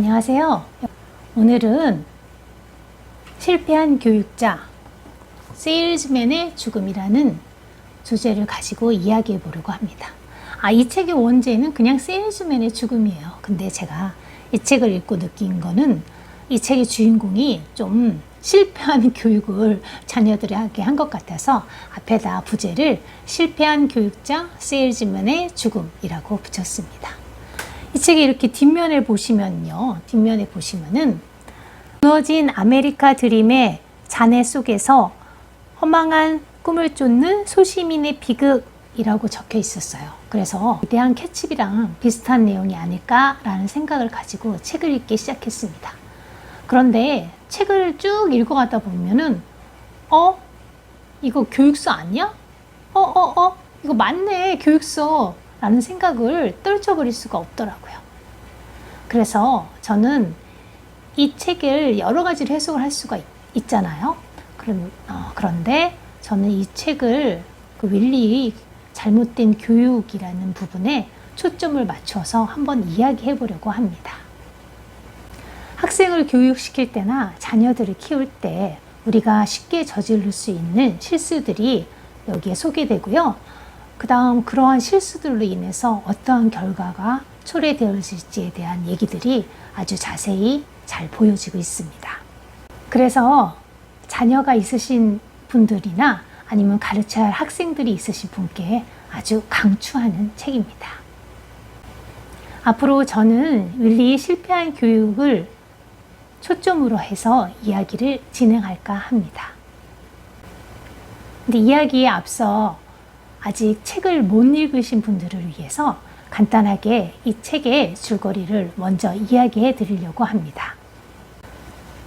안녕하세요. 오늘은 실패한 교육자, 세일즈맨의 죽음이라는 주제를 가지고 이야기해 보려고 합니다. 이 책의 원제는 그냥 세일즈맨의 죽음이에요. 근데 제가 이 책을 읽고 느낀 거는 이 책의 주인공이 좀 실패한 교육을 자녀들에게 한 것 같아서 앞에다 부제를 실패한 교육자, 세일즈맨의 죽음이라고 붙였습니다. 이 책의 이렇게 뒷면에 보시면은 무너진 아메리카 드림의 잔해 속에서 허망한 꿈을 쫓는 소시민의 비극이라고 적혀 있었어요. 그래서 위대한 캣츠비랑 비슷한 내용이 아닐까라는 생각을 가지고 책을 읽기 시작했습니다. 그런데 책을 쭉 읽어가다 보면은 이거 교육서 아니야? 이거 맞네, 교육서 라는 생각을 떨쳐버릴 수가 없더라고요. 그래서 저는 이 책을 여러 가지로 해석을 할 수가 있잖아요. 그런데 저는 이 책을 윌리의 잘못된 교육이라는 부분에 초점을 맞춰서 한번 이야기해 보려고 합니다. 학생을 교육시킬 때나 자녀들을 키울 때 우리가 쉽게 저지를 수 있는 실수들이 여기에 소개되고요. 그 다음 그러한 실수들로 인해서 어떠한 결과가 초래되어질지에 대한 얘기들이 아주 자세히 잘 보여지고 있습니다. 그래서 자녀가 있으신 분들이나 아니면 가르쳐야 할 학생들이 있으신 분께 아주 강추하는 책입니다. 앞으로 저는 윌리의 실패한 교육을 초점으로 해서 이야기를 진행할까 합니다. 근데 이야기에 앞서 아직 책을 못 읽으신 분들을 위해서 간단하게 이 책의 줄거리를 먼저 이야기해 드리려고 합니다.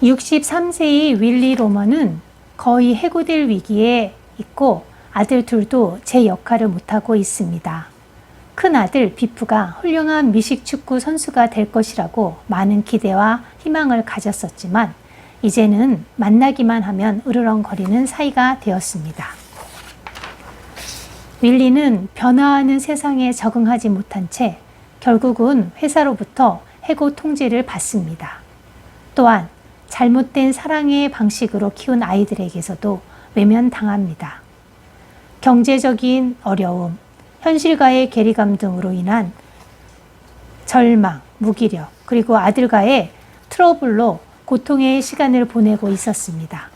63세의 윌리 로먼은 거의 해고될 위기에 있고 아들 둘도 제 역할을 못하고 있습니다. 큰 아들 비프가 훌륭한 미식축구 선수가 될 것이라고 많은 기대와 희망을 가졌었지만 이제는 만나기만 하면 으르렁거리는 사이가 되었습니다. 윌리는 변화하는 세상에 적응하지 못한 채 결국은 회사로부터 해고 통지를 받습니다. 또한 잘못된 사랑의 방식으로 키운 아이들에게서도 외면당합니다. 경제적인 어려움, 현실과의 괴리감 등으로 인한 절망, 무기력, 그리고 아들과의 트러블로 고통의 시간을 보내고 있었습니다.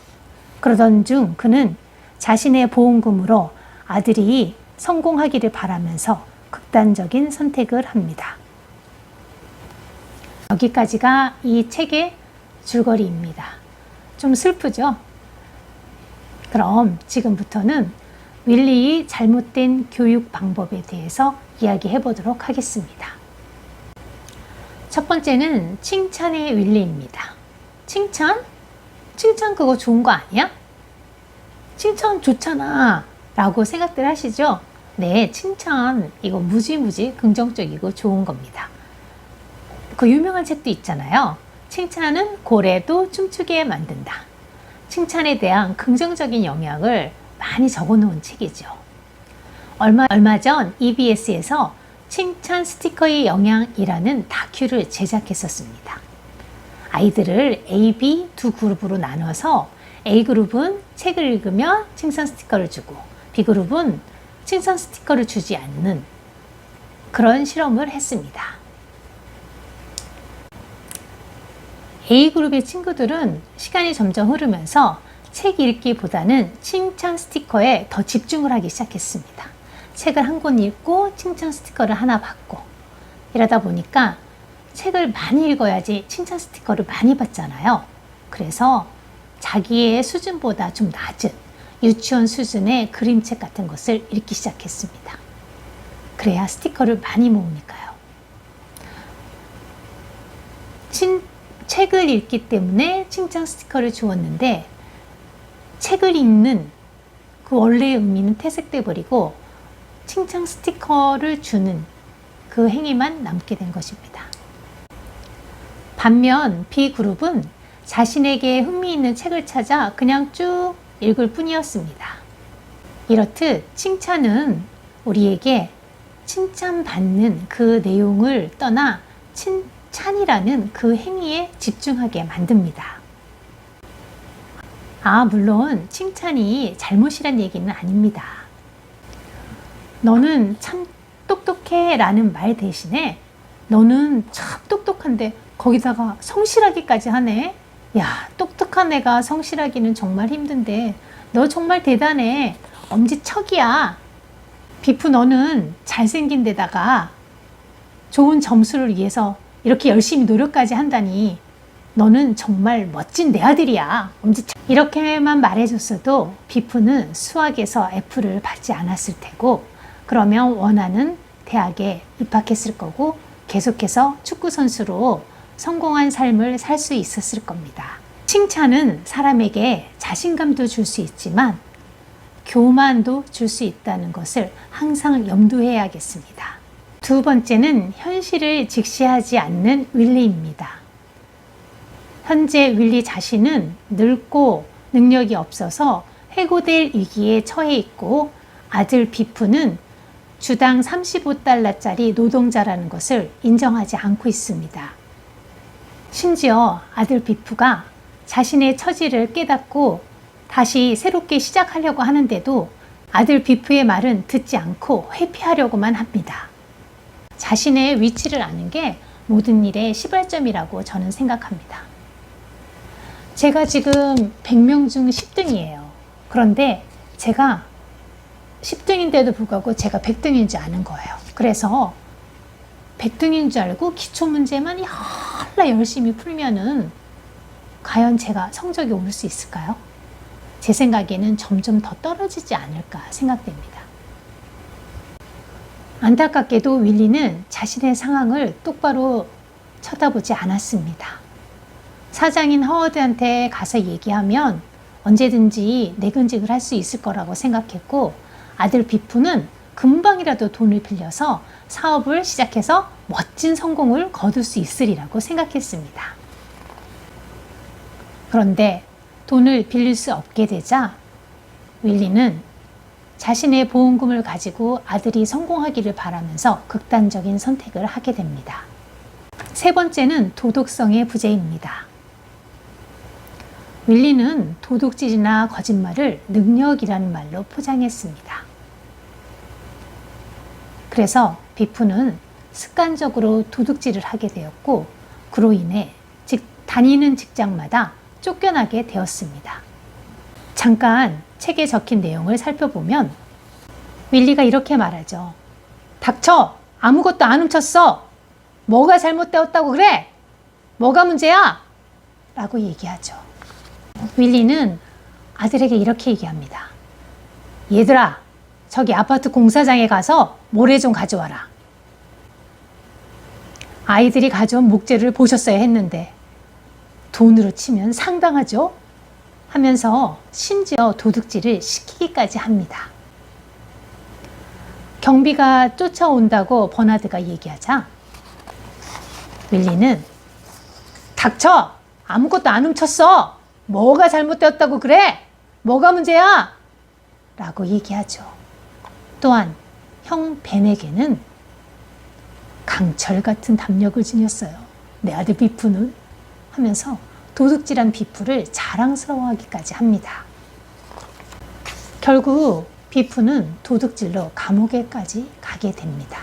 그러던 중 그는 자신의 보험금으로 아들이 성공하기를 바라면서 극단적인 선택을 합니다. 여기까지가 이 책의 줄거리입니다. 좀 슬프죠? 그럼 지금부터는 윌리의 잘못된 교육 방법에 대해서 이야기해 보도록 하겠습니다. 첫 번째는 칭찬의 윌리입니다. 칭찬? 칭찬 그거 좋은 거 아니야? 칭찬 좋잖아 라고 생각들 하시죠? 네, 칭찬 이거 무지무지 긍정적이고 좋은 겁니다. 그 유명한 책도 있잖아요. 칭찬은 고래도 춤추게 만든다. 칭찬에 대한 긍정적인 영향을 많이 적어놓은 책이죠. 얼마 전 EBS에서 칭찬 스티커의 영향이라는 다큐를 제작했었습니다. 아이들을 A, B 두 그룹으로 나눠서 A그룹은 책을 읽으면 칭찬 스티커를 주고 B그룹은 칭찬 스티커를 주지 않는 그런 실험을 했습니다. A그룹의 친구들은 시간이 점점 흐르면서 책 읽기보다는 칭찬 스티커에 더 집중을 하기 시작했습니다. 책을 한 권 읽고 칭찬 스티커를 하나 받고 이러다 보니까 책을 많이 읽어야지 칭찬 스티커를 많이 받잖아요. 그래서 자기의 수준보다 좀 낮은 유치원 수준의 그림책 같은 것을 읽기 시작했습니다. 그래야 스티커를 많이 모으니까요. 책을 읽기 때문에 칭찬 스티커를 주었는데 책을 읽는 그 원래의 의미는 퇴색돼 버리고 칭찬 스티커를 주는 그 행위만 남게 된 것입니다. 반면 B그룹은 자신에게 흥미있는 책을 찾아 그냥 쭉 읽을 뿐이었습니다. 이렇듯 칭찬은 우리에게 칭찬받는 그 내용을 떠나 칭찬이라는 그 행위에 집중하게 만듭니다. 물론 칭찬이 잘못이란 얘기는 아닙니다. 너는 참 똑똑해 라는 말 대신에 너는 참 똑똑한데 거기다가 성실하기까지 하네. 야, 똑똑한 애가 성실하기는 정말 힘든데 너 정말 대단해. 엄지척이야. 비프, 너는 잘생긴 데다가 좋은 점수를 위해서 이렇게 열심히 노력까지 한다니 너는 정말 멋진 내 아들이야. 엄지척. 이렇게만 말해줬어도 비프는 수학에서 F를 받지 않았을 테고, 그러면 원하는 대학에 입학했을 거고 계속해서 축구 선수로 성공한 삶을 살 수 있었을 겁니다. 칭찬은 사람에게 자신감도 줄 수 있지만 교만도 줄 수 있다는 것을 항상 염두해야겠습니다. 두 번째는 현실을 직시하지 않는 윌리입니다. 현재 윌리 자신은 늙고 능력이 없어서 해고될 위기에 처해 있고, 아들 비프는 주당 35달러짜리 노동자라는 것을 인정하지 않고 있습니다. 심지어 아들 비프가 자신의 처지를 깨닫고 다시 새롭게 시작하려고 하는데도 아들 비프의 말은 듣지 않고 회피하려고만 합니다. 자신의 위치를 아는 게 모든 일의 시발점이라고 저는 생각합니다. 제가 지금 100명 중 10등이에요. 그런데 제가 10등인데도 불구하고 제가 100등인 줄 아는 거예요. 그래서 100등인 줄 알고 기초문제만 열라 열심히 풀면은 과연 제가 성적이 오를 수 있을까요? 제 생각에는 점점 더 떨어지지 않을까 생각됩니다. 안타깝게도 윌리는 자신의 상황을 똑바로 쳐다보지 않았습니다. 사장인 허워드한테 가서 얘기하면 언제든지 내근직을 할 수 있을 거라고 생각했고, 아들 비프는 금방이라도 돈을 빌려서 사업을 시작해서 멋진 성공을 거둘 수 있으리라고 생각했습니다. 그런데 돈을 빌릴 수 없게 되자 윌리는 자신의 보험금을 가지고 아들이 성공하기를 바라면서 극단적인 선택을 하게 됩니다. 세 번째는 도덕성의 부재입니다. 윌리는 도둑질이나 거짓말을 능력이라는 말로 포장했습니다. 그래서 비프는 습관적으로 도둑질을 하게 되었고, 그로 인해 다니는 직장마다 쫓겨나게 되었습니다. 잠깐 책에 적힌 내용을 살펴보면 윌리가 이렇게 말하죠. 닥쳐! 아무것도 안 훔쳤어! 뭐가 잘못되었다고 그래? 뭐가 문제야? 라고 얘기하죠. 윌리는 아들에게 이렇게 얘기합니다. 얘들아, 저기 아파트 공사장에 가서 모래 좀 가져와라. 아이들이 가져온 목재를 보셨어야 했는데 돈으로 치면 상당하죠? 하면서 심지어 도둑질을 시키기까지 합니다. 경비가 쫓아온다고 버나드가 얘기하자 윌리는 닥쳐! 아무것도 안 훔쳤어! 뭐가 잘못되었다고 그래? 뭐가 문제야? 라고 얘기하죠. 또한 형 벤에게는 강철 같은 담력을 지녔어요. 내 아들 비프는 하면서 도둑질한 비프를 자랑스러워하기까지 합니다. 결국 비프는 도둑질로 감옥에까지 가게 됩니다.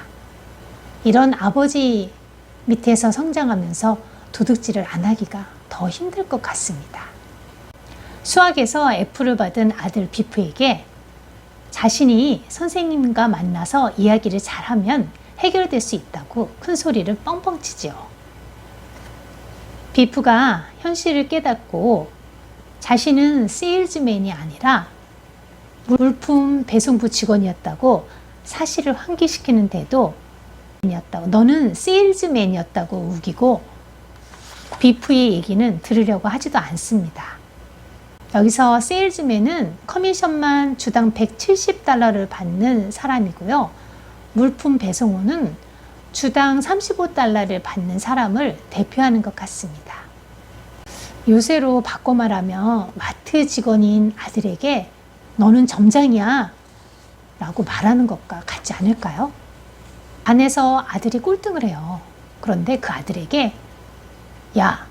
이런 아버지 밑에서 성장하면서 도둑질을 안 하기가 더 힘들 것 같습니다. 수학에서 F를 받은 아들 비프에게 자신이 선생님과 만나서 이야기를 잘하면 해결될 수 있다고 큰 소리를 뻥뻥 치지요. 비프가 현실을 깨닫고 자신은 세일즈맨이 아니라 물품 배송부 직원이었다고 사실을 환기시키는데도 너는 세일즈맨이었다고 우기고 비프의 얘기는 들으려고 하지도 않습니다. 여기서 세일즈맨은 커미션만 주당 170달러를 받는 사람이고요. 물품 배송원은 주당 35달러를 받는 사람을 대표하는 것 같습니다. 요새로 바꿔 말하면 마트 직원인 아들에게 너는 점장이야 라고 말하는 것과 같지 않을까요? 반에서 아들이 꼴등을 해요. 그런데 그 아들에게 야,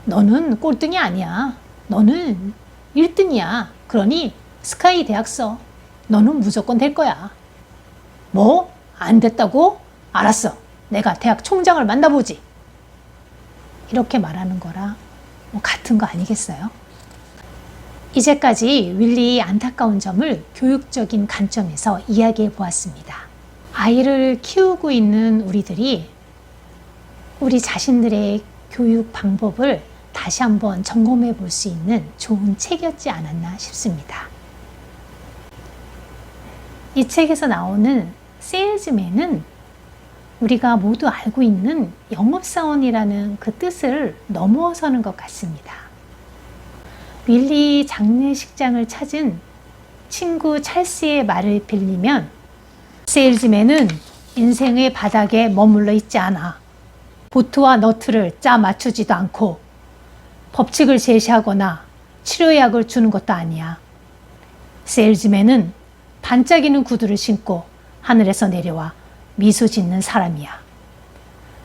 너는 꼴등이 아니야. 너는 1등이야. 그러니 스카이 대학 써. 너는 무조건 될 거야. 뭐? 안 됐다고? 알았어. 내가 대학 총장을 만나보지. 이렇게 말하는 거랑 뭐 같은 거 아니겠어요? 이제까지 윌리의 안타까운 점을 교육적인 관점에서 이야기해 보았습니다. 아이를 키우고 있는 우리들이 우리 자신들의 교육 방법을 다시 한번 점검해 볼 수 있는 좋은 책이었지 않았나 싶습니다. 이 책에서 나오는 세일즈맨은 우리가 모두 알고 있는 영업사원이라는 그 뜻을 넘어서는 것 같습니다. 윌리 장례식장을 찾은 친구 찰스의 말을 빌리면 세일즈맨은 인생의 바닥에 머물러 있지 않아. 보트와 너트를 짜 맞추지도 않고 법칙을 제시하거나 치료약을 주는 것도 아니야. 세일즈맨은 반짝이는 구두를 신고 하늘에서 내려와 미소 짓는 사람이야.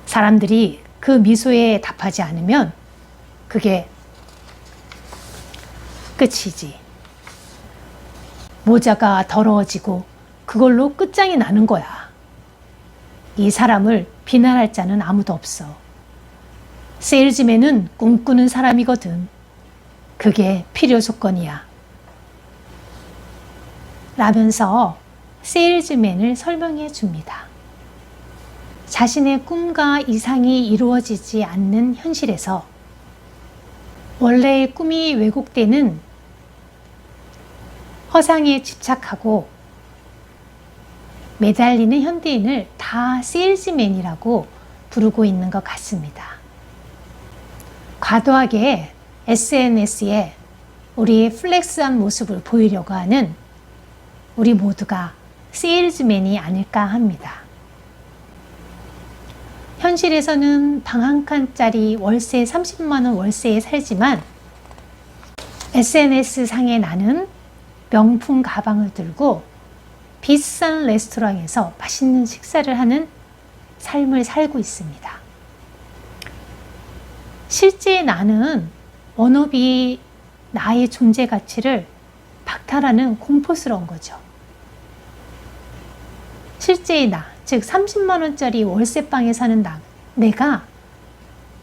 사람들이 그 미소에 답하지 않으면 그게 끝이지. 모자가 더러워지고 그걸로 끝장이 나는 거야. 이 사람을 비난할 자는 아무도 없어. 세일즈맨은 꿈꾸는 사람이거든. 그게 필요 조건이야. 라면서 세일즈맨을 설명해 줍니다. 자신의 꿈과 이상이 이루어지지 않는 현실에서 원래의 꿈이 왜곡되는 허상에 집착하고 매달리는 현대인을 다 세일즈맨이라고 부르고 있는 것 같습니다. 과도하게 SNS에 우리의 플렉스한 모습을 보이려고 하는 우리 모두가 세일즈맨이 아닐까 합니다. 현실에서는 방 한 칸짜리 월세 30만 원 월세에 살지만 SNS 상의 나는 명품 가방을 들고 비싼 레스토랑에서 맛있는 식사를 하는 삶을 살고 있습니다. 실제 나는 워너비 나의 존재 가치를 박탈하는 공포스러운 거죠. 실제의 나, 즉 30만 원짜리 월세방에 사는 내가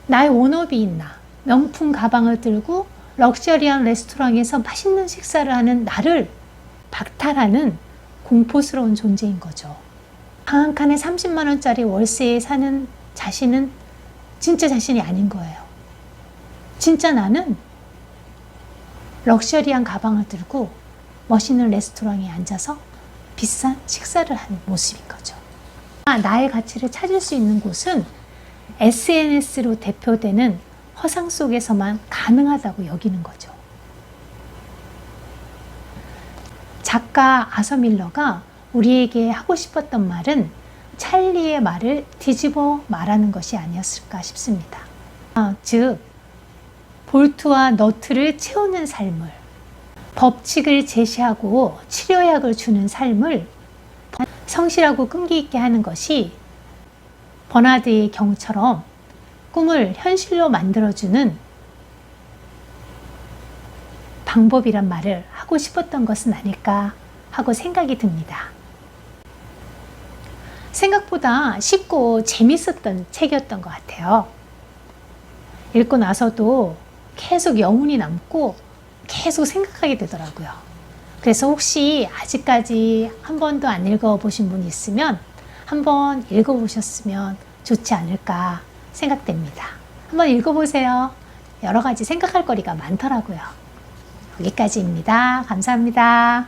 나의 워너비인 나, 명품 가방을 들고 럭셔리한 레스토랑에서 맛있는 식사를 하는 나를 박탈하는 공포스러운 존재인 거죠. 방 한 칸에 30만 원짜리 월세에 사는 자신은 진짜 자신이 아닌 거예요. 진짜 나는 럭셔리한 가방을 들고 멋있는 레스토랑에 앉아서 비싼 식사를 하는 모습인 거죠. 나의 가치를 찾을 수 있는 곳은 SNS로 대표되는 허상 속에서만 가능하다고 여기는 거죠. 작가 아서 밀러가 우리에게 하고 싶었던 말은 찰리의 말을 뒤집어 말하는 것이 아니었을까 싶습니다. 즉 볼트와 너트를 채우는 삶을, 법칙을 제시하고 치료약을 주는 삶을 성실하고 끈기 있게 하는 것이 버나드의 경우처럼 꿈을 현실로 만들어주는 방법이란 말을 하고 싶었던 것은 아닐까 하고 생각이 듭니다. 생각보다 쉽고 재밌었던 책이었던 것 같아요. 읽고 나서도 계속 여운이 남고 계속 생각하게 되더라고요. 그래서 혹시 아직까지 한 번도 안 읽어보신 분이 있으면 한번 읽어보셨으면 좋지 않을까 생각됩니다. 한번 읽어보세요. 여러 가지 생각할 거리가 많더라고요. 여기까지입니다. 감사합니다.